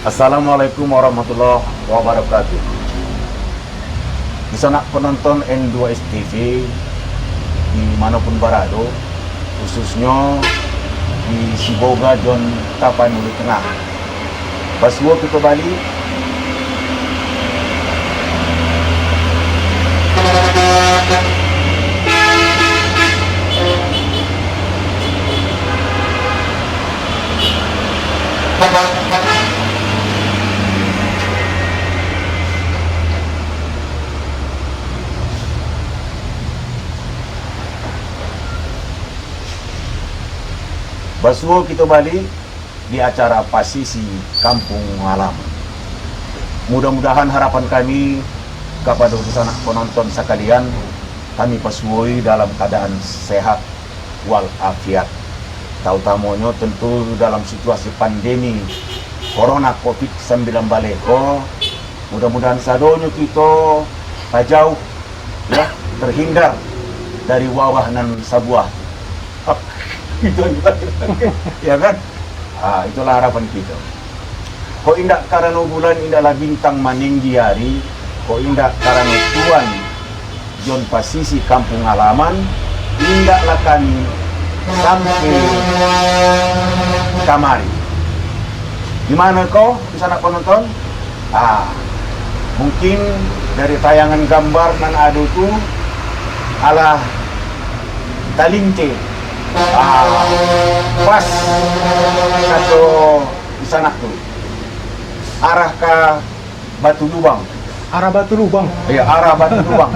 Assalamualaikum warahmatullahi wabarakatuh. Di sana penonton N2STV dimanapun berada, khususnya di Siboga John Tapanuli Tengah. Baswo kita Bali. Baswo kita balik di acara Pasisi Kampung Halaman. Mudah-mudahan harapan kami kepada sanak penonton sekalian, kami paswoi dalam keadaan sehat walafiat. Tautamanya tentu dalam situasi pandemi Corona COVID-19 baleko. Mudah-mudahan sadonyo kita jauh ya, terhindar dari wabah nan sabuah. Itu ya kan? Itulah harapan kita. Kok indak karena bulan indaklah bintang maninggi hari, kok indak karena tuan John Pasisi Kampung Halaman, indaklah kami sampai kamari. Gimana kau di sana penonton? Mungkin dari tayangan gambar nan ada tu ala talinte. Pas satu di sana tuh arah ke Batu Lubang. Arah Batu Lubang. Iya, arah Batu Lubang.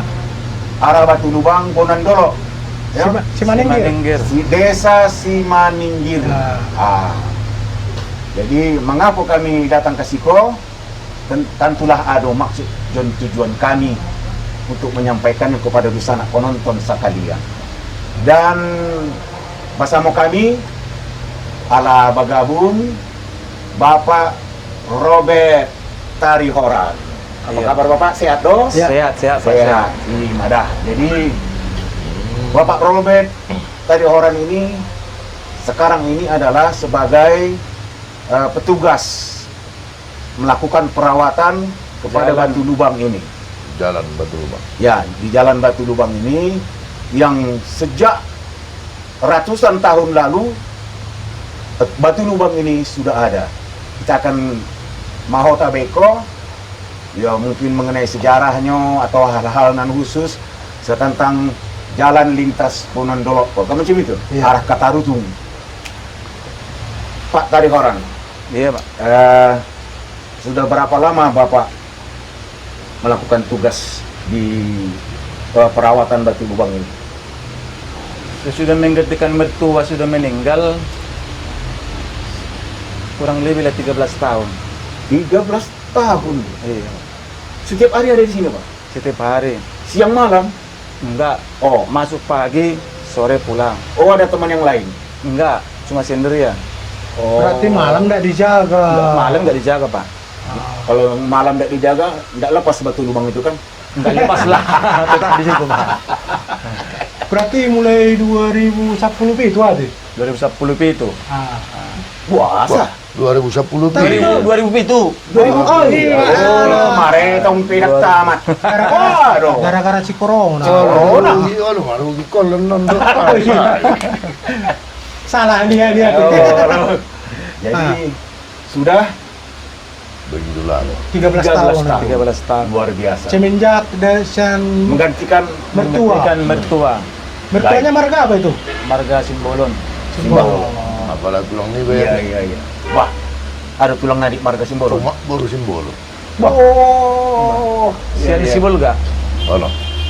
Arah Batu Lubang Bonandolo. Ya? Simaningir. Desa Simaningir. Jadi mengapa kami datang ke Siko? Tentulah ada maksud dan tujuan kami untuk menyampaikan kepada sanak penonton sekalian. Dan bersama kami ala bagabun Bapak Robert Tarihoran. Apa kabar Bapak? Sehat do? Sehat. Sehat. Madah. Jadi Bapak Robert Tarihoran ini sekarang ini adalah sebagai petugas melakukan perawatan kepada Batu Lubang ini. Jalan Batu Lubang. Ya, di Jalan Batu Lubang ini yang sejak ratusan tahun lalu Batu Lubang ini sudah ada. Kita akan mahota beko ya, mungkin mengenai sejarahnya atau hal-hal nan khusus tentang jalan lintas Bonandolo macam itu ya. Arah Katarutung. Pak Tarihoran. Iya Pak. Sudah berapa lama Bapak melakukan tugas di perawatan Batu Lubang ini? Sudah menggantikan mertua sudah meninggal kurang lebih 13 tahun. 13 tahun? Iya. Setiap hari ada di sini Pak? Setiap hari. Siang malam? Enggak. Oh, Masuk pagi, sore pulang. Oh, ada teman yang lain? Enggak, cuma sendirian. Oh. Berarti malam tidak dijaga. Malam enggak dijaga Pak. Kalau malam tidak dijaga, tidak lepas Batu Lubang itu kan? Enggak lepas lah, tetap di situ Pak. Berarti mulai 2010 itu ada? 2010 itu. Puasa? 2010 2000 Oh iya. Mare tong pinak tamat. Waduh. Gara-gara si Corona. Marugi kolon nondok. Salah dia. Jadi sudah Begitu lama. 13 tahun. 13 tahun. luar biasa. Semenjak desain Menggantikan mertua. mertuanya marga apa itu? Marga Simbolon. Simbolon. Apalagi tulang ini Iya. bayar. Wah, ada tulang nadik marga Simbolon. Cuma baru simbol. Oh. Siya di Sibol ga? Ano?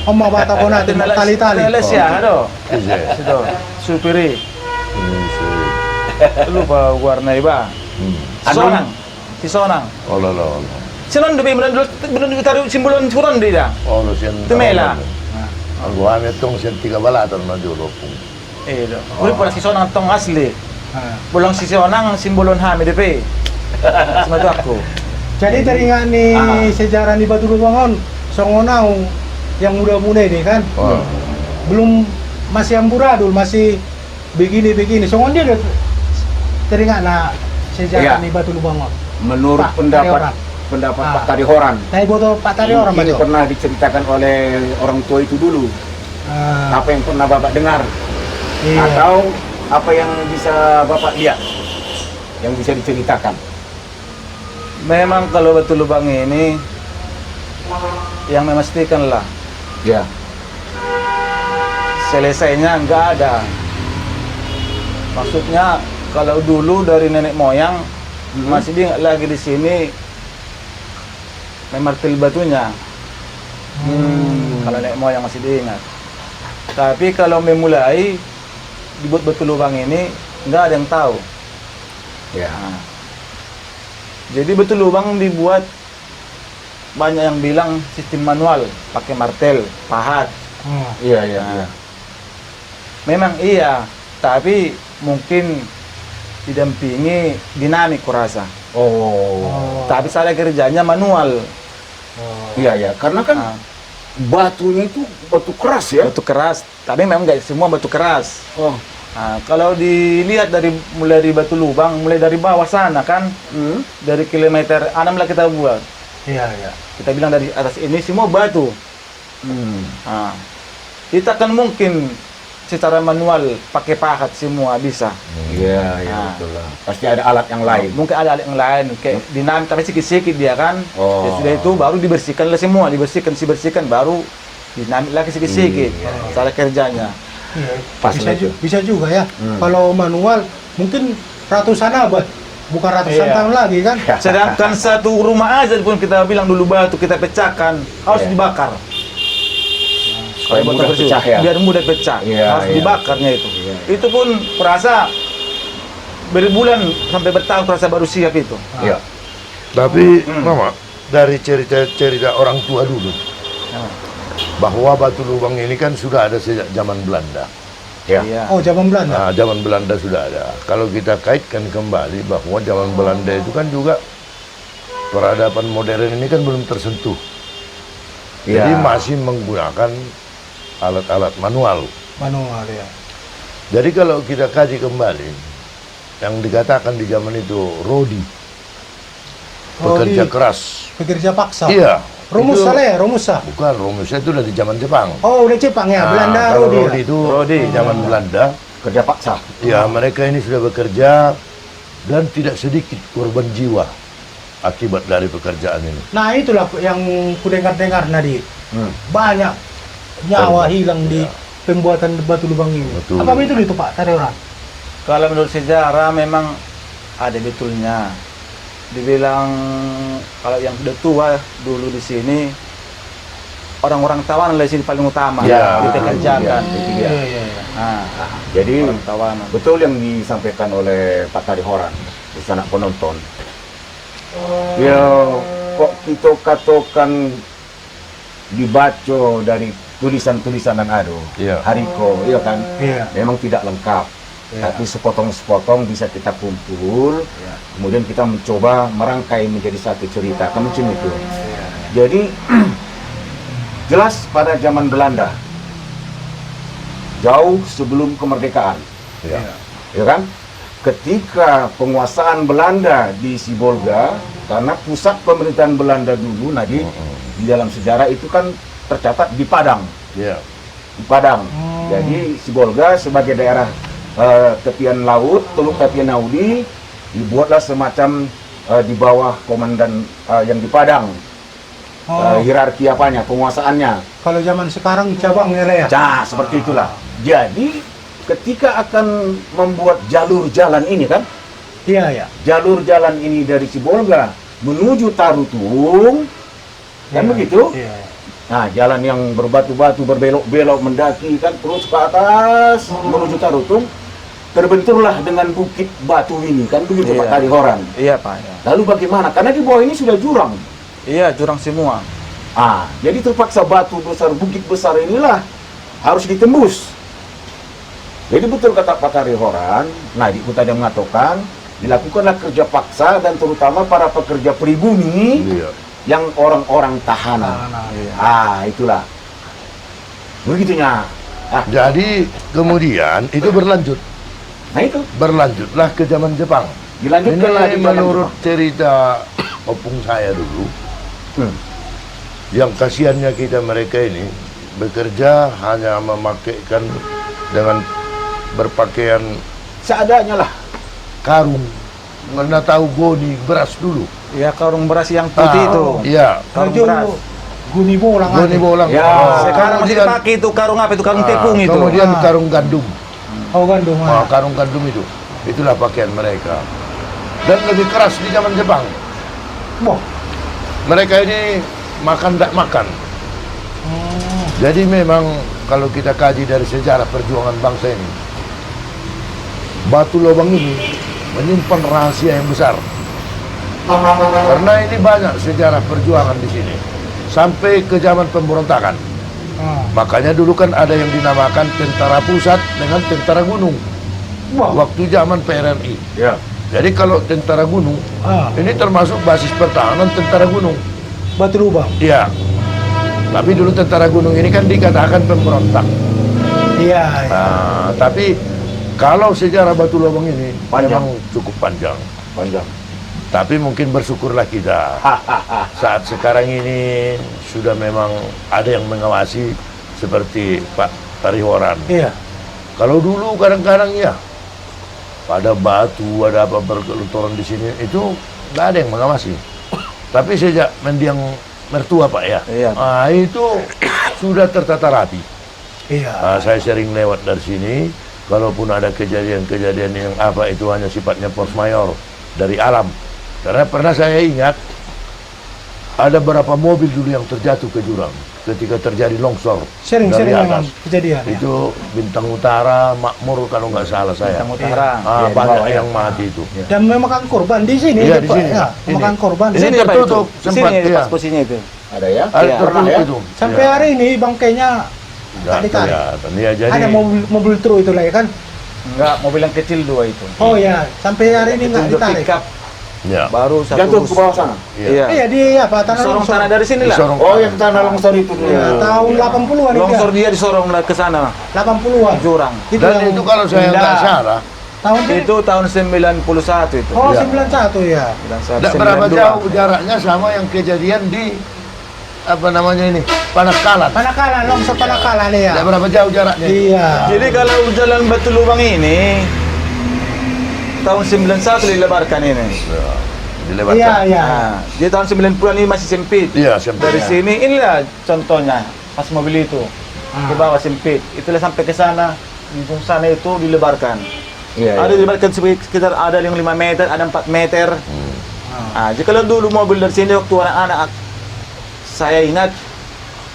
Oma bata ko natin tali-tali. Siya, ano? Iya. Sido, supiri. Ini Lupa warna iba. Sonang. Si Sonang. Olo. Sinon dobi belum taruh simbolon suron dia. Olo siyan. Tumela. Ang guwamit tong siyan 3 balatan na dulo po. Do. Uri pala si Sonang tong asli. Pulang si Sonang simbolon hami depe. Sematu aku. Jadi teringat nih sejarah di Batu Lubang Songonau yang muda-muda ini kan. Belum masih amburadul, masih begini. Songon dia teringat nah sejarah Iya. di Batu Lubangon? Menurut Pak pendapat Tarihoran. Pak Tarihoran, Nah, ibu tuh Pak Tarihoran, ini Batu. pernah diceritakan oleh orang tua itu dulu. Apa yang pernah Bapak dengar? Iya. Atau apa yang bisa Bapak lihat? Yang bisa diceritakan? Memang kalau Batu Lubang ini yang memastikan lah Ya. selesainya nggak ada. Maksudnya kalau dulu dari nenek moyang masih diingat lagi di sini memartil batunya. Kalau nenek moyang masih diingat. Tapi kalau memulai dibuat Batu Lubang ini nggak ada yang tahu. Ya. Nah, jadi Batu Lubang dibuat banyak yang bilang sistem manual, pakai martel, pahat. Iya, iya, Nah, iya. memang iya, tapi mungkin didampingi dinamik kurasa. Oh. Tapi saya kerjanya manual. Iya, iya. Karena kan Nah, batunya itu batu keras ya. batu keras, tapi memang nggak semua batu keras. Oh. Nah, kalau dilihat mulai dari Batu Lubang, mulai dari bawah sana kan, Hmm. dari kilometer 6 lah kita buat. Iya, iya. Kita bilang dari atas ini semua batu. Hmm. Nah, kita kan mungkin secara manual pakai pahat semua bisa. Iya, iya, Nah. betul lah. Pasti ada alat yang lain. Mungkin ada alat yang lain kayak dinamik tapi sedikit-sedikit dia kan. Oh. Ya sudah itu baru dibersihkan lah semua, dibersihkan baru dinamik lagi sedikit-sedikit. Cara kerjanya. Iya. Pas Bisa, lah itu. bisa juga ya. Hmm. Kalau manual mungkin ratusan abad, bukan ratusan Iya. tahun lagi kan? Sedangkan satu rumah aja pun kita bilang dulu batu kita pecahkan harus Iya. dibakar. Supaya Kalau mudah batu bersih, pecah ya. biar mudah pecah. Iya, harus iya. dibakarnya itu. Iya. Itu pun perasa berbulan sampai bertahun perasa baru siap itu. Iya. Tapi Mama, dari cerita-cerita orang tua dulu, Nah, bahwa Batu Lubang ini kan sudah ada sejak zaman Belanda. Ya. iya. Oh, zaman Belanda. Nah, zaman Belanda sudah ada. Kalau kita kaitkan kembali bahwa zaman Belanda itu kan juga peradaban modern ini kan belum tersentuh. Iya. Jadi masih menggunakan alat-alat manual. Manual ya. Jadi kalau kita kaji kembali, yang dikatakan di zaman itu Rodi, pekerja Rodi. keras. Pekerja paksa. Iya. Rumus itu- salah ya, rumusah. Bukan, rumusnya itu dari zaman Jepang. Oh, udah Jepang ya, Nah, Belanda kalau Rodi. Rodi Ya? itu Rodi. zaman Belanda. Kerja paksa. Ya, mereka ini sudah bekerja dan tidak sedikit korban jiwa akibat dari pekerjaan ini. Nah, itulah yang kudengar-dengar Nadi. Hmm. Banyak nyawa Korban. hilang di Ya. pembuatan Batu Lubang ini. Betul. Apa betul itu Pak Tarihoran? Kalau menurut sejarah memang ada betulnya. Dibilang kalau yang sudah tua dulu di sini orang-orang Tawanan lah di sini paling utama Ya, dipekerjakan. iya, itu dia. Iya. Nah, Jadi orang Tawanan. betul yang disampaikan oleh Pak Tarihoran di sana penonton. Ya, kok kita katakan dibaca dari tulisan-tulisan yang ada. Iya. Hariko, iya kan? Iya. Memang tidak lengkap. Iya. Tapi sepotong-sepotong bisa kita kumpul. Kemudian kita mencoba merangkai menjadi satu cerita. Kan macam itu. Jadi jelas pada zaman Belanda, jauh sebelum kemerdekaan, Ya. ya kan? Ketika penguasaan Belanda di Sibolga, karena pusat pemerintahan Belanda dulu, Nadi, di dalam sejarah itu kan tercatat di Padang. Ya. Di Padang. Jadi Sibolga sebagai daerah tepian laut, Teluk Tepian Naudi, dibuatlah semacam di bawah komandan yang di Padang. Oh, Hierarki apanya, penguasaannya. kalau zaman sekarang cabang ya. Nah, seperti itulah. Jadi ketika akan membuat jalur jalan ini kan, Iya, ya. jalur jalan ini dari Sibolga menuju Tarutung, kan Iya. begitu? Iya. Nah, jalan yang berbatu-batu, berbelok-belok, mendaki kan terus ke atas menuju Tarutung, terbenturlah dengan bukit batu ini kan begitu Iya. Pak Tarihoran. Iya Pak. Ya. Lalu bagaimana? Karena di bawah ini sudah jurang. Iya jurang semua. Jadi terpaksa batu besar, bukit besar inilah harus ditembus. Jadi betul kata Pak Tarihoran, nah di tadi mengatakan dilakukanlah kerja paksa dan terutama para pekerja pribumi Iya. yang orang-orang tahanan. Iya. Itulah. Begitunya. Jadi kemudian itu berlanjut. Nah itu. Berlanjutlah ke zaman Jepang. Dilanjutkan Ini lagi menurut cerita opung saya dulu, yang kasihannya kita mereka ini bekerja hanya memakaikan dengan berpakaian seadanya lah. karung, mana tahu goni beras dulu. Ya karung beras yang putih itu. Iya. Karung Itu beras. guni bolang Goni aja. bolang. Ya, Sekarang masih kemudian, dipakai itu karung apa itu? Karung tepung itu. kemudian Ah. karung gandum. Oh gandum. Karung gandum itu. Itulah pakaian mereka. Dan lebih keras di zaman Jepang. Wah. Mereka ini makan tak makan. Jadi memang kalau kita kaji dari sejarah perjuangan bangsa ini, Batu Lobang ini menyimpan rahasia yang besar. Karena ini banyak sejarah perjuangan di sini sampai ke zaman pemberontakan. Makanya dulu kan ada yang dinamakan tentara pusat dengan tentara gunung. Wah. Waktu zaman PRRI. Ya. Jadi kalau tentara gunung, ini termasuk basis pertahanan tentara gunung. Batu lubang. Iya. Tapi dulu tentara gunung ini kan dikatakan pemberontak. Iya. Nah, tapi kalau sejarah Batu Lobang ini Panjang. memang cukup panjang. Panjang. Tapi mungkin bersyukurlah kita saat sekarang ini sudah memang ada yang mengawasi seperti Pak Tarihoran. Iya. Kalau dulu kadang-kadang ya ada batu, ada apa bergelontoran di sini itu nggak ada yang mengawasi. Tapi sejak mendiang mertua Pak ya, Iya. itu sudah tertata rapi. Iya. Saya sering lewat dari sini, kalaupun ada kejadian-kejadian yang apa itu hanya sifatnya force majeure dari alam. Karena pernah saya ingat ada beberapa mobil dulu yang terjatuh ke jurang ketika terjadi longsor Sering-sering dari memang atas. kejadian. Itu Bintang Utara, Makmur kalau nggak salah saya. Bintang Utara. Iya, di Banyak bawah ya. yang mati itu. Dan memakan korban di sini. Iya, Pak, di sini. Ya, Ini. memakan korban. Ini Sini Pak, tertutup, itu. sempat, Sini iya. pas posisinya itu. Ada ya? Ada Iya, tertutup pernah ya? itu. Sampai Iya. hari ini bangkainya Nggak ditarik. kelihatan. Ya, jadi Ada mobil truk itu lah ya kan? Enggak, mobil yang kecil dua itu. Oh ya, sampai hari ini nggak Itu ditarik. pick up ya. baru satu Jatuh bus. ke bawah sana. Iya. Iya di apa tanah Sorong longsor. tanah dari sini lah. Disorong Oh, tanah. yang tanah longsor itu dulu. Iya, tahun 80-an itu. Longsor dia disorong lah ke sana 80-an. jurang. Dan itu kalau saya nggak Pindah. salah, tahun itu. Itu tahun 91 itu. Oh, Iya. 91 ya. 91, nggak berapa 92. jauh jaraknya sama yang kejadian di apa namanya ini Panakalan. Panakalan, longsor Panakalan ya. Nggak berapa jauh jaraknya. Iya. Jadi kalau jalan Batu Lubang ini tahun 91 dilebarkan ini. Ya, dilewatkan. Iya, iya. Nah, di tahun 90-an ini masih sempit. Iya, sampai Dari sini inilah contohnya pas mobil itu ke bawah sempit. Itulah sampai ke sana, di ujung sana itu dilebarkan. Iya. Ada dilebarkan sekitar ada yang 5 meter, ada 4 meter. Nah, jadi kalau dulu mobil dari sini waktu anak-anak saya ingat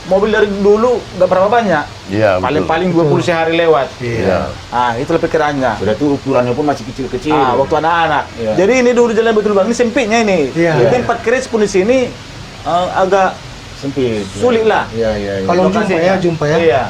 mobil dari dulu nggak berapa banyak. Iya, betul. Paling-paling 20 sehari lewat. Iya. Ah, itulah pikirannya. Sudah itu ukurannya pun masih kecil-kecil. Waktu anak-anak. Iya. Jadi ini dulu jalan Batu Lubang ini sempitnya ini. Iya. Jadi 4 keris pun di sini agak Sempit. sulit lah. Iya, iya, iya. Kalau Lokasinya. jumpa ya. Iya.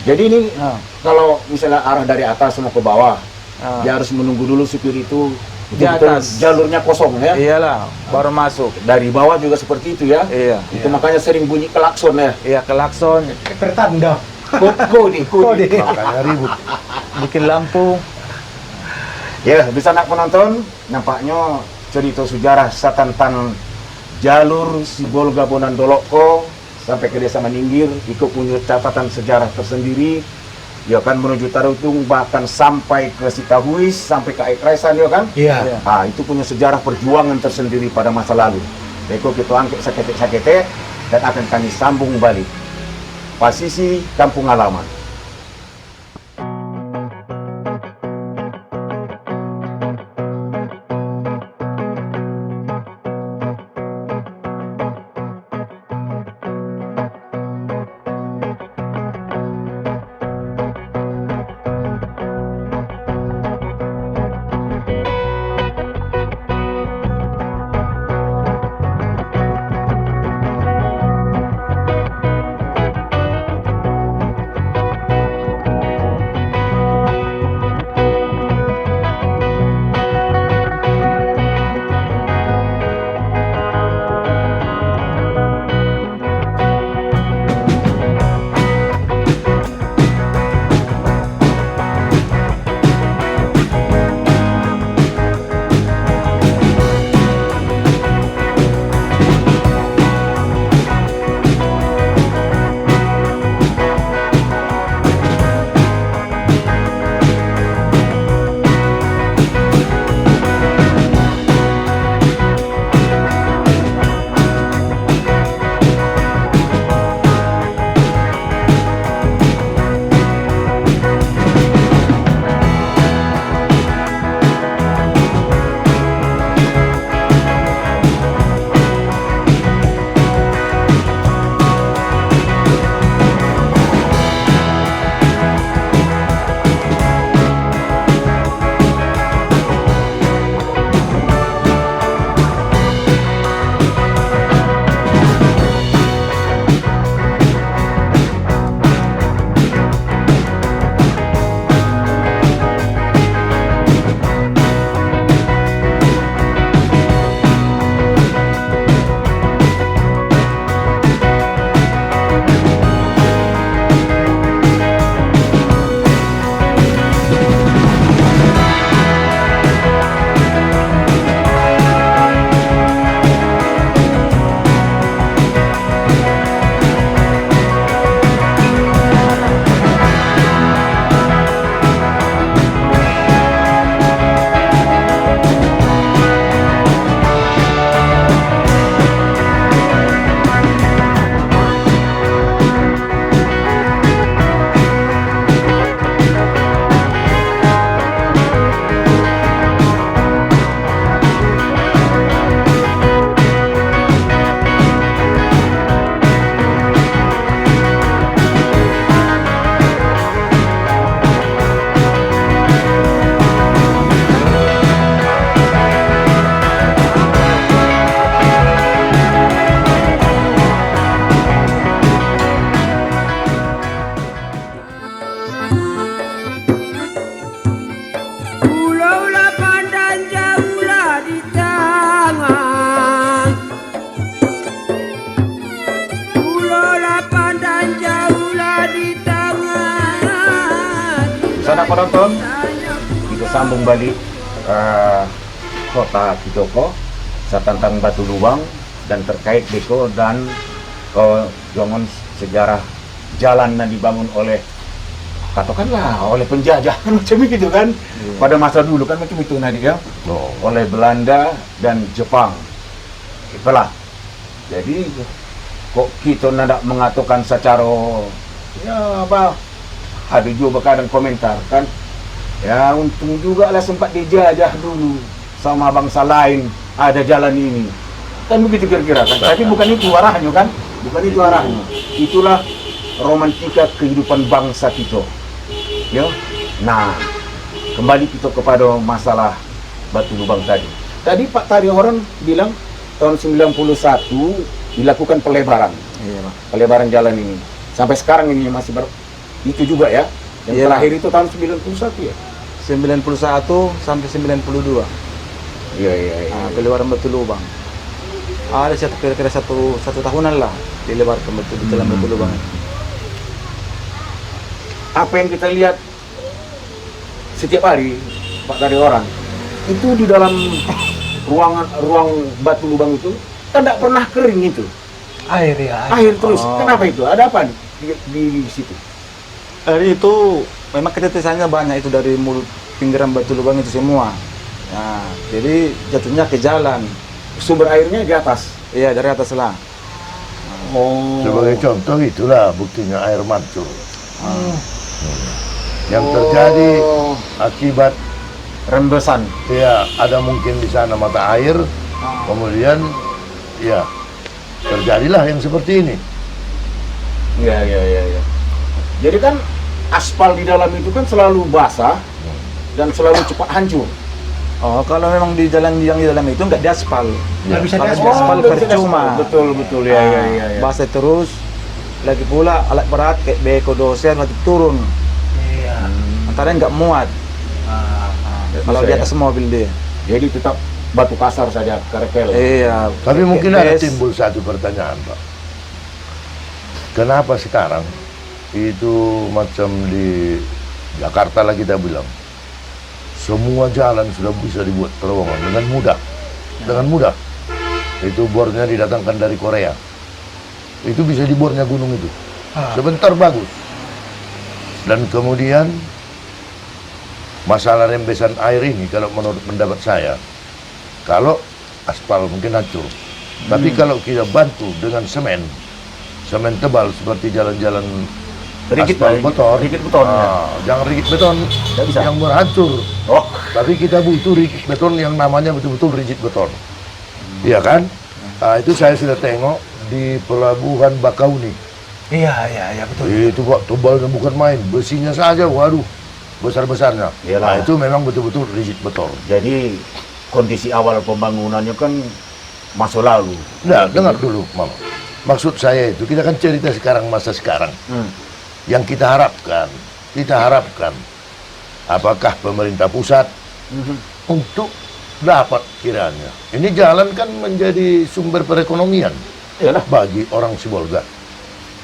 Jadi ini Ah. kalau misalnya arah dari atas mau ke bawah, Ah. dia harus menunggu dulu supir itu Di betul-betul atas. jalurnya kosong ya. Iyalah, baru masuk. Dari bawah juga seperti itu ya. Iya. Itu makanya sering bunyi klakson ya. Iya, klakson, Pertanda. Kode. Kode. Makanya ribut. bikin lampu. Ya, bisa nak penonton, nampaknya cerita sejarah tentang jalur Sibolga Bonan Doloko sampai ke Desa Maninggir, ikut punya catatan sejarah tersendiri. Ya kan menuju Tarutung bahkan sampai ke Sikahuis, sampai ke Aikresan ya kan. Iya. Iya. Ah, itu punya sejarah perjuangan tersendiri pada masa lalu. Eko kita angkat sakete-sakete dan akan kami sambung balik. Pasisi Kampung Halaman. penonton, kita sambung balik kota Kitoko, tentang Batu Lubang dan terkait Deko dan jangan sejarah jalan yang dibangun oleh katakanlah oleh penjajah kan macam itu kan pada masa dulu kan macam itu Nadi ya oleh Belanda dan Jepang itulah jadi kok kita tidak mengatakan secara ya apa ada juga kadang komentar kan ya untung juga lah sempat dijajah dulu sama bangsa lain ada jalan ini kan begitu kira-kira kan tapi bukan itu arahnya kan bukan itu arahnya itulah romantika kehidupan bangsa kita ya nah kembali kita kepada masalah Batu Lubang tadi Pak Tari orang bilang tahun 91 dilakukan pelebaran pelebaran jalan ini sampai sekarang ini masih itu juga ya yang terakhir itu tahun 91 ya 91 sampai 92 iya pelebaran Batu Lubang ada kira-kira satu tahunan lah dilebarkan betul di dalam Batu Lubang apa yang kita lihat setiap hari Pak Tari orang itu di dalam ruang Batu Lubang itu kan tidak pernah kering itu Air ya. air terus kenapa itu ada apa di situ hari itu memang ketetisannya banyak itu dari mulut pinggiran Batu Lubang itu semua nah jadi jatuhnya ke jalan sumber airnya di atas iya dari atas lah Sebagai contoh itulah buktinya air mancur. Yang terjadi akibat rembesan ya ada mungkin di sana mata air, kemudian ya terjadilah yang seperti ini. iya jadi kan aspal di dalam itu kan selalu basah dan selalu cepat hancur. kalau memang di jalan yang di dalam itu nggak diaspal Nggak bisa kalau diaspal. diaspal percuma betul ya. basah terus lagi pula alat berat kayak beko dosen nanti turun Iya. antara nggak muat kalau Bisa di ya? atas mobil dia Jadi tetap batu kasar saja, kerkel. iya Tapi mungkin ada bes. timbul satu pertanyaan, Pak. Kenapa sekarang itu macam di Jakarta lah kita bilang, semua jalan sudah bisa dibuat terowongan dengan mudah, Itu bornya didatangkan dari Korea. Itu bisa dibornya gunung itu, sebentar bagus. Dan kemudian masalah rembesan air ini, kalau menurut pendapat saya, kalau aspal mungkin hancur, tapi kalau kita bantu dengan semen tebal seperti jalan-jalan Rigid, aspal beton, jangan rigid beton Nggak bisa. yang berhancur. Oh, Tapi kita butuh rigid beton yang namanya betul-betul rigid beton. Iya kan? Itu saya sudah tengok di pelabuhan Bakauni. Iya betul. Itu Pak, tebalnya bukan main, besinya saja, waduh, besar-besarnya. Iyalah. Itu memang betul-betul rigid beton. jadi kondisi awal pembangunannya kan masa lalu. Nah, dengar dulu, Mama. Maksud saya itu, kita kan cerita sekarang, masa sekarang. Yang kita harapkan, apakah pemerintah pusat untuk dapat kiranya. Ini jalan kan menjadi sumber perekonomian Iyalah. bagi orang Sibolga,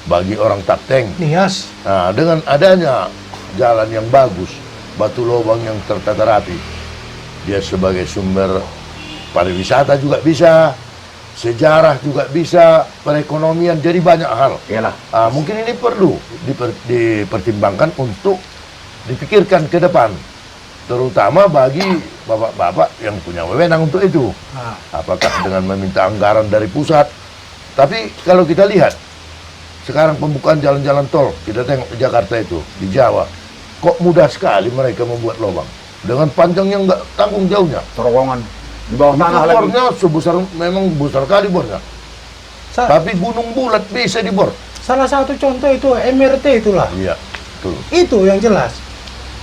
bagi orang Tapteng. Nias. Nah, dengan adanya jalan yang bagus, batu lubang yang tertata rapi, dia sebagai sumber pariwisata juga bisa, sejarah juga bisa, perekonomian, jadi banyak hal. Iyalah. Mungkin ini perlu dipertimbangkan untuk dipikirkan ke depan, terutama bagi bapak-bapak yang punya wewenang untuk itu. Apakah dengan meminta anggaran dari pusat? Tapi kalau kita lihat sekarang pembukaan jalan-jalan tol, kita tengok di Jakarta itu, di Jawa, kok mudah sekali mereka membuat lubang dengan panjang yang nggak tanggung jauhnya. Terowongan di bawah tanah lagi. Bornya sebesar, memang besar kali bornya. Tapi gunung bulat bisa dibor. Salah satu contoh itu MRT itulah. Iya, betul. Itu yang jelas.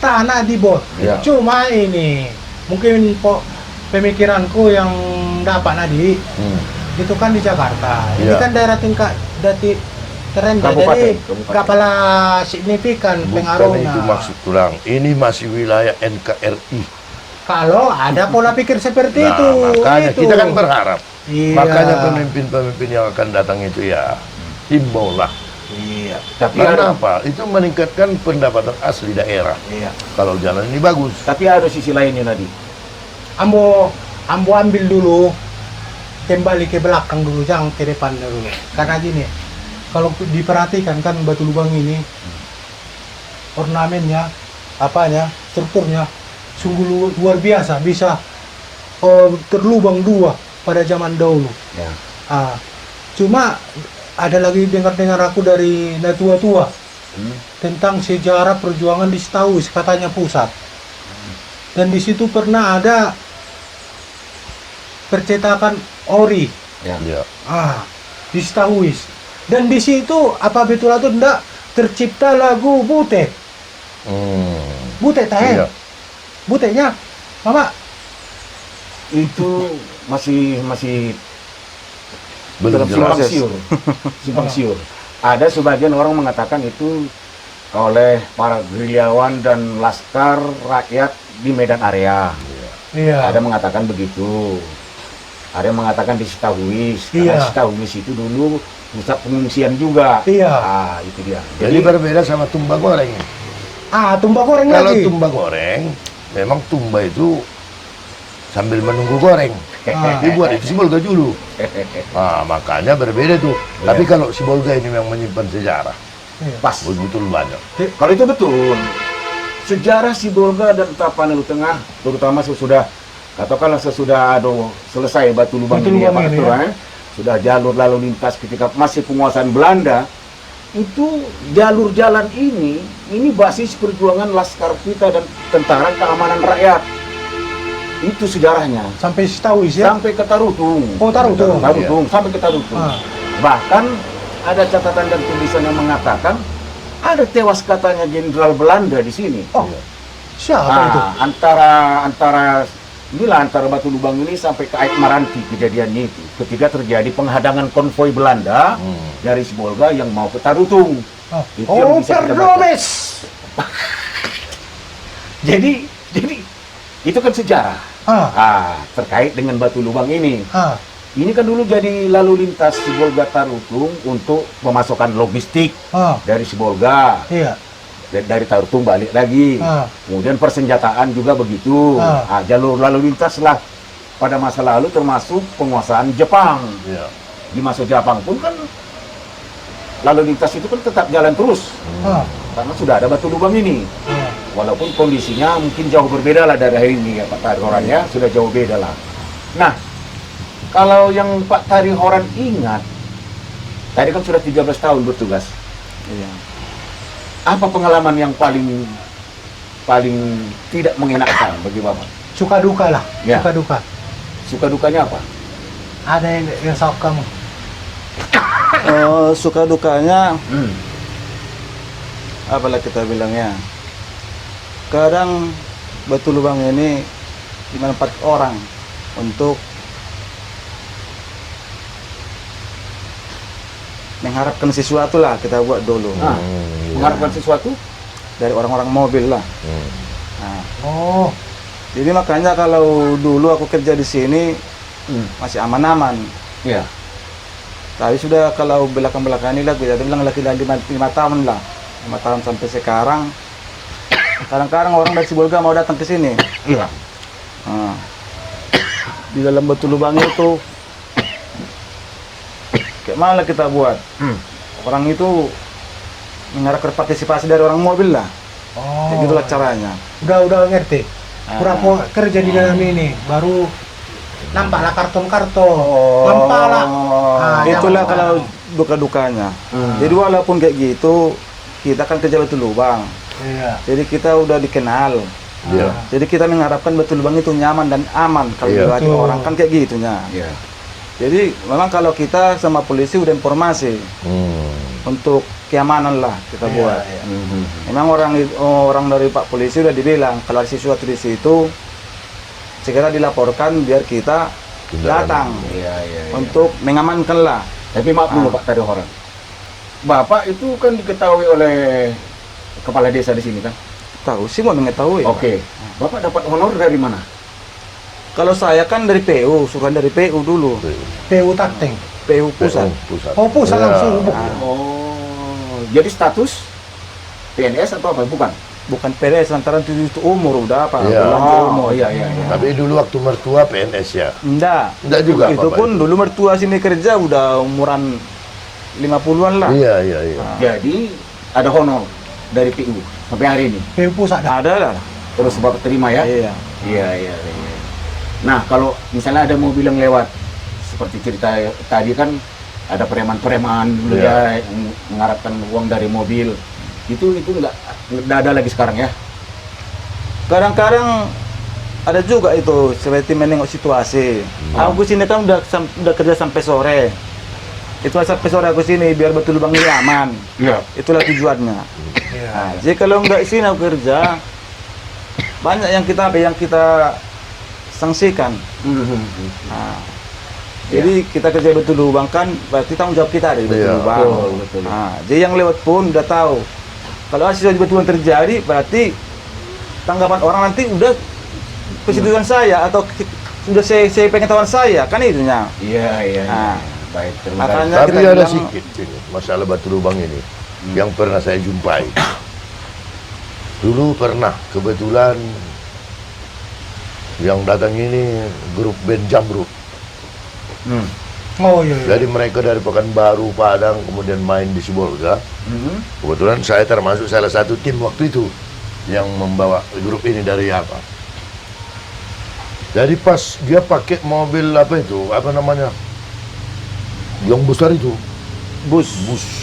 Tanah dibor. Iya. Cuma ini mungkin pemikiranku yang dapat nadi itu kan di Jakarta. Ini Iya. kan daerah tingkat terendah, Kabupaten, jadi kabupaten. nggak pala signifikan Bukan pengaruhnya. itu maksud tulang. Ini masih wilayah NKRI. Kalau ada pola pikir seperti Nah, itu, makanya itu. kita kan berharap. Iya. Makanya pemimpin-pemimpin yang akan datang itu ya himbaulah Iya. Tapi Karena apa? Itu meningkatkan pendapatan asli daerah. Iya. Kalau jalan ini bagus. Tapi ada sisi lainnya tadi. Ambo ambil dulu, kembali ke belakang dulu, jangan ke depan dulu. Karena gini, kalau diperhatikan kan batu lubang ini, ornamennya, apanya, strukturnya, sungguh luar biasa, bisa terlubang dua pada zaman dahulu. Ya. Cuma ada lagi dengar-dengar aku dari tua-tua tentang sejarah perjuangan di Setawis, katanya pusat. Dan di situ pernah ada percetakan ori Ya. Ya. di Setawis. Dan di situ apa betul atau enggak tercipta lagu Butet. Butet tahe. Iya. Butetnya Mama Itu masih Belum dalam simpang jelas. siur. Simpang siur. Ada sebagian orang mengatakan itu oleh para gerilyawan dan laskar rakyat di Medan Area. iya. Ada mengatakan begitu. Ada yang mengatakan di Setawis. Iya. Karena Setawis itu dulu pusat pengungsian juga. Iya. Itu dia. Jadi berbeda sama tumba goreng. Tumba goreng Kalau lagi. tumba goreng, memang tumba itu sambil menunggu goreng. Dibuat itu sibolga dulu. Makanya berbeda tuh. Iya. Tapi kalau sibolga ini memang menyimpan sejarah, Iya. Pas. betul banyak. Kalau itu betul. Sejarah Sibolga dan Tapanuli Tengah, terutama sesudah katakanlah sesudah selesai batu lubang Batu ini, lubang Pak ini, Ketua, ya. sudah jalur lalu lintas ketika masih penguasaan Belanda, itu jalur jalan ini basis perjuangan laskar kita dan tentara keamanan rakyat. Itu sejarahnya. Sampai Setawis ya. Sampai ke Tarutung. Oh, Tarutung. Tarutung, sampai ke Tarutung. Bahkan ada catatan dan tulisan yang mengatakan ada tewas katanya jenderal Belanda di sini. Oh, siapa itu? Antara batu lubang ini sampai ke Aik Maranti kejadiannya itu. Ketika terjadi penghadangan konvoi Belanda dari Sibolga yang mau ke Tarutung. Itu yang bisa kita baca. Perdomes. Jadi itu kan sejarah. Terkait dengan batu lubang ini. Ini kan dulu jadi lalu lintas Sibolga Tarutung untuk pemasukan logistik dari Sibolga. Iya. Dari Tarutung balik lagi. Kemudian persenjataan juga begitu. Jalur lalu lintas lah pada masa lalu termasuk penguasaan Jepang. Ya. Di masa Jepang pun kan lalu lintas itu kan tetap jalan terus. Karena sudah ada batu lubang ini. Walaupun kondisinya mungkin jauh berbeda lah dari hari ini ya Pak Tarihoran ya. Sudah jauh beda lah. Nah, kalau yang Pak Tarihoran ingat, tadi kan sudah 13 tahun bertugas. Iya. Apa pengalaman yang paling tidak mengenakan bagi Bapak? Suka duka lah. Ya. Suka duka. Suka dukanya apa? Ada yang sok kamu. Suka dukanya apalah kita bilangnya, kadang batu lubang ini dimanfaatkan orang untuk mengharapkan sesuatu lah kita buat dulu. Mengharapkan sesuatu? Dari orang-orang mobil lah. Nah, Oh, jadi makanya kalau dulu aku kerja di sini masih aman-aman. Iya. Tapi sudah kalau belakang-belakang ini lah, kita bilang lagi 5 tahun lah. 5 tahun sampai sekarang. Kadang-kadang orang dari Sibolga mau datang ke sini. Iya. Nah, di dalam batu lubang itu, kayak mana kita buat? Orang itu mengharapkan partisipasi dari orang mobil lah. Kayak gitulah caranya. udah ngerti. Pura-pura kerja di dalam ini, baru nampaklah karton-karton. Nampaklah. Itulah kalau duka-dukanya. Jadi walaupun kayak gitu, kita kan kerja batu lubang. Iya. Jadi kita udah dikenal. Iya. Jadi kita mengharapkan batu lubang itu nyaman dan aman kalau Iya. dilihat Betul. orang kan kayak gitunya. Iya. Jadi memang kalau kita sama polisi udah informasi untuk keamanan lah kita buat. Iya. Memang orang dari Pak Polisi udah dibilang kalau ada sesuatu di situ segera dilaporkan biar kita datang Iya. untuk mengamankan lah. Tapi maaf dulu Pak Tarihoran. Bapak itu kan diketahui oleh kepala desa di sini kan? Tahu sih mau mengetahui. Oke. Bapak dapat honor dari mana? Kalau saya kan dari PU, suruhan dari PU dulu. PU Takteng. PU pusat. Pusat. Oh, pusat Iya. langsung. Oh. jadi status PNS atau apa? Bukan? Bukan PNS, lantaran itu umur udah apa? Iya. Lanjut umur. iya, iya, iya. Tapi dulu waktu mertua PNS ya. Enggak. Enggak juga Itu Bapak pun dulu mertua sini kerja udah umuran 50-an lah. Iya, iya, iya. Jadi ada honor dari PU sampai hari ini. PU pusat dah. Ada lah. Terus Bapak terima ya? Iya. Iya, iya, iya. Nah, kalau misalnya ada mobil yang lewat, seperti cerita tadi kan, ada preman-preman dulu ya yang mengharapkan uang dari mobil. Itu nggak ada lagi sekarang ya? Kadang-kadang ada juga itu seperti menengok situasi. Aku sini kan udah kerja sampai sore. Itulah sampai sore aku sini biar Batu Lubang ini aman. Iya. Itulah tujuannya. Iya. Nah, jadi kalau nggak sini aku kerja, banyak yang kita sanksikan. Nah, jadi kita kerja Batu Lubang kan berarti tanggung jawab kita dari Batu Iya, Lubang. betul. Nah, jadi yang lewat pun udah tahu. Kalau hasil betulan terjadi, berarti tanggapan orang nanti udah kesetujuan saya atau sudah saya pengetahuan saya kan itunya. Iya, iya. Nah, Baik, terima kasih. makanya Tapi kita ada bilang, sedikit ini, masalah Batu Lubang ini yang pernah saya jumpai. Dulu pernah kebetulan yang datang ini grup band Jamrut. Oh iya. Jadi mereka dari Pekanbaru, Padang, kemudian main di Sibolga. Kebetulan saya termasuk salah satu tim waktu itu yang membawa grup ini dari apa. Jadi pas dia pakai mobil apa itu, apa namanya, yang besar itu, bus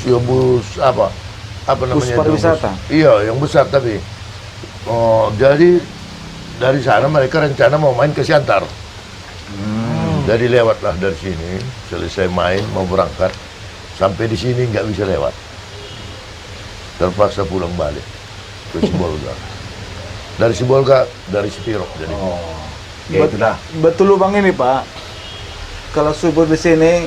ya bus apa namanya? Bus itu, pariwisata. Iya, yang besar tapi. Oh, jadi dari sana mereka rencana mau main ke Siantar. Jadi lewatlah dari sini, selesai main mau berangkat, sampai di sini nggak bisa lewat, terpaksa pulang balik ke Sibolga. Dari Sibolga, dari Sepirok jadi. Oh, ya itulah. Batu Lubang ini Pak, kalau subur di sini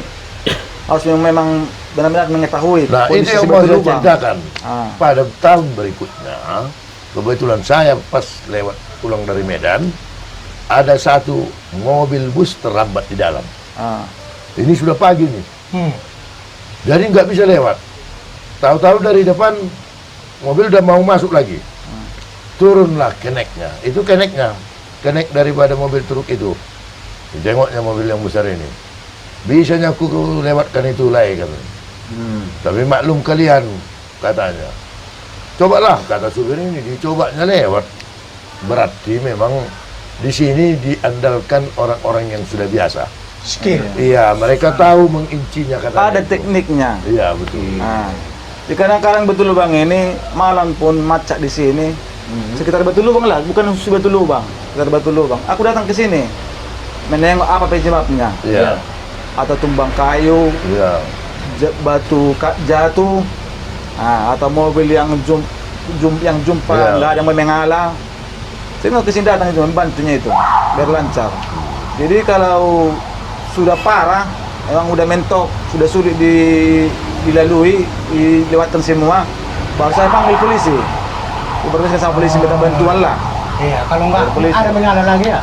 harus memang benar-benar mengetahui Nah itu kondisi yang si mau Batu saya Lubang. ceritakan. Ah. Pada tahun berikutnya, kebetulan saya pas lewat pulang dari Medan, ada satu mobil bus terlambat di dalam. Ah. Ini sudah pagi nih, jadi nggak bisa lewat. Tahu-tahu dari depan mobil udah mau masuk lagi. Turunlah keneknya, itu keneknya, kenek daripada mobil truk itu. Tengoknya mobil yang besar ini. Bisanya aku lewatkan itu lagi kan. Tapi maklum kalian katanya. Cobalah kata supir ini, dicobanya lewat. Berarti memang di sini diandalkan orang-orang yang sudah biasa. Skill. Iya, mereka tahu mengincinya katanya. Ada itu. tekniknya. Iya, betul. Nah, di kadang-kadang Batu Lubang ini malam pun macet di sini. Sekitar Batu Lubang lah, bukan khusus Batu Lubang. Sekitar Batu Lubang. Aku datang ke sini menengok apa penyebabnya. Iya. Atau tumbang kayu, Iya. batu jatuh, atau mobil yang jumpa Iya. nggak ada yang mengalah. Saya mau kesini datang itu membantunya itu biar lancar. Jadi kalau sudah parah, memang udah mentok, sudah sulit dilalui, dilewatkan semua, baru saya panggil polisi. Berarti sama polisi minta bantuan lah. Iya, kalau nggak Polisi. ada mengalah lagi ya.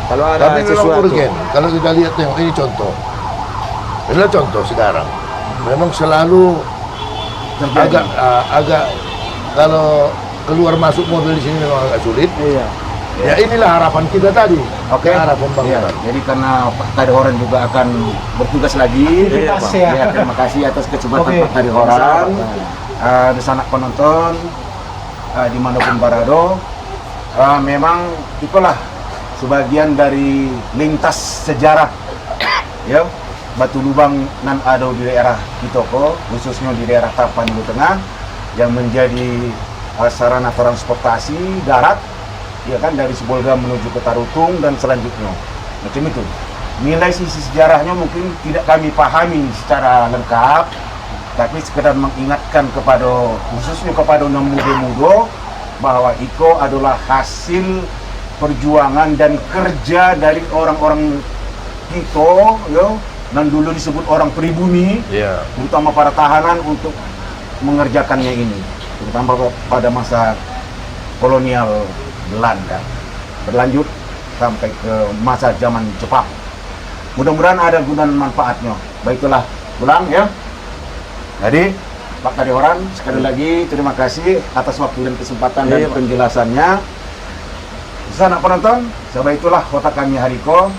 Kalau ada Tapi memang sesuatu. urgen. Kalau kita lihat tengok ini contoh. Inilah contoh sekarang. Memang selalu agak kalau keluar masuk mobil di sini memang agak sulit. Iya. Ya inilah harapan kita tadi. Oke. Harapan Iya, bangunan. jadi karena Pak Kadihoran juga akan bertugas lagi. Terima kasih ya. Ya, terima kasih atas kesempatan Oke. Pak Kadihoran. Di sanak penonton dimanapun berada, memang itulah sebagian dari lintas sejarah ya Batu Lubang nan ada di daerah Kitoko, khususnya di daerah Tapanuli Tengah, yang menjadi sarana transportasi darat ya kan, dari Sibolga menuju ke Tarutung dan selanjutnya macam itu. Nilai sisi sejarahnya mungkin tidak kami pahami secara lengkap, tapi sekedar mengingatkan kepada khususnya kepada muda-muda bahwa itu adalah hasil perjuangan dan kerja dari orang-orang kita ya, dan dulu disebut orang pribumi, Iya. terutama para tahanan untuk mengerjakannya ini, terutama pada masa kolonial Belanda, berlanjut sampai ke masa zaman Jepang. Mudah-mudahan ada guna dan manfaatnya. Baiklah, pulang ya. Jadi Pak Kadioran, sekali lagi terima kasih atas waktu dan kesempatan dan Iya, Pak. penjelasannya. Sanak penonton, sebab itulah kota kami Hariko.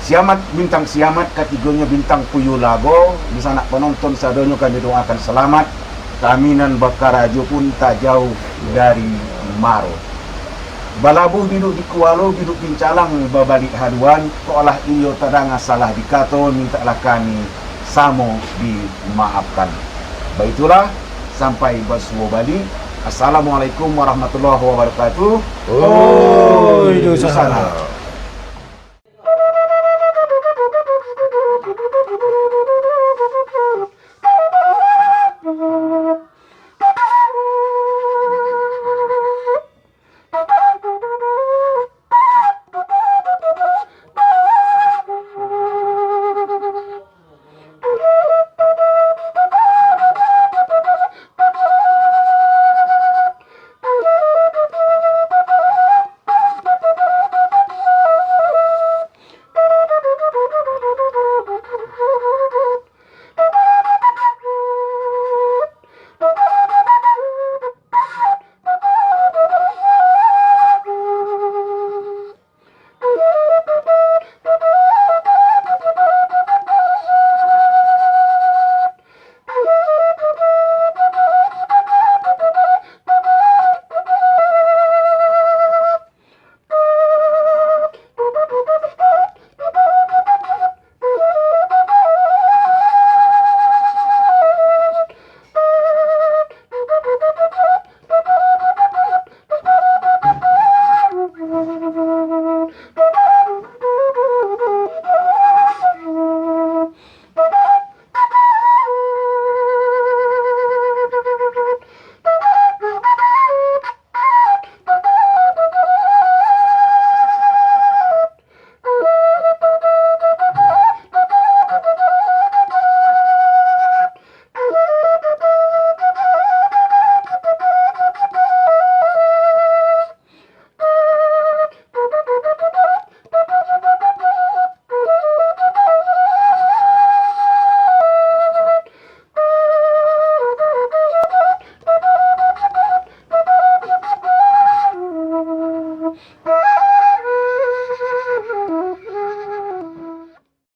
Siamat bintang siamat kategorinya bintang puyuh lago. Di sana penonton sadonyo kami doakan selamat. Keaminan Bakarajo pun tak jauh dari Maro. Balabuh duduk di Kualo, duduk pincalang babalik haduan. Kolah iyo tadanga salah dikato, mintalah kami samo dimaafkan. Baitulah sampai bersuah balik. Assalamualaikum warahmatullahi wabarakatuh. Oh, Di itu sana. sana.